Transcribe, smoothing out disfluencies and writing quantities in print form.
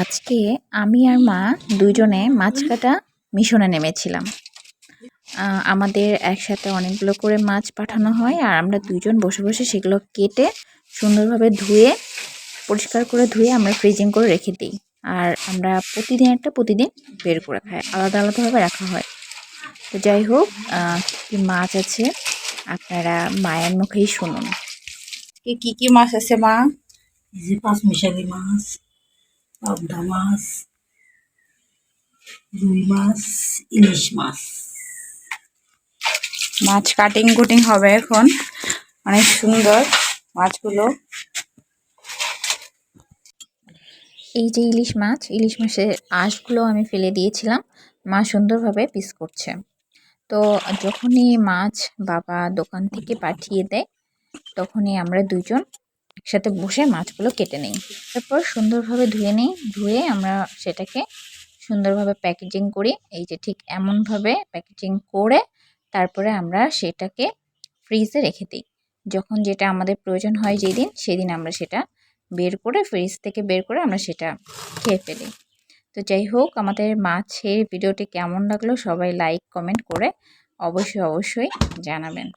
আজকে আমি আর মা দুইজনে মাছ কাটা মিশনে নেমেছিলাম। আমাদের একসাথে অনেকগুলো করে মাছ পাঠানো হয় আর আমরা দুইজন বসে বসে সেগুলো কেটে সুন্দরভাবে ধুয়ে পরিষ্কার করে ধুয়ে আমরা ফ্রিজিং করে রেখে দিই। আর আমরা প্রতিদিন বের করে খাই, আলাদা আলাদাভাবে রাখা হয়। তো যাই হোক, কি মাছ আছে আপনারা মায়ের মুখেই শুনুন। কি কি মাছ আছে মা? এই যে পাঁচমিশালি মাছ, পাবদা মাছ, রুই মাছ, ইলিশ মাছ। মাছ কাটিং কুটিং হবে এখন। অনেক সুন্দর মাছগুলো। এই যে ইলিশ মাছের আঁশগুলো আমি ফেলে দিয়েছিলাম, মা সুন্দরভাবে পিস করছে। তো যখনই মাছ বাবা দোকান থেকে পাঠিয়ে দেয় তখনই আমরা দুইজন একসাথে বসে মাছগুলো কেটে নিই। তারপর সুন্দরভাবে ধুয়ে আমরা সেটাকে সুন্দরভাবে প্যাকেজিং করি। এই যে ঠিক এমনভাবে প্যাকেজিং করে তারপরে আমরা সেটাকে ফ্রিজে রেখে দিই। যখন যেটা আমাদের প্রয়োজন হয় যেদিন, সেদিন আমরা সেটা ফ্রিজ থেকে বের করে আমরা সেটা খেয়ে ফেলি। তো যাই হোক, আমাদের মাছের ভিডিওটি কেমন লাগলো সবাই লাইক কমেন্ট করে অবশ্যই জানাবেন।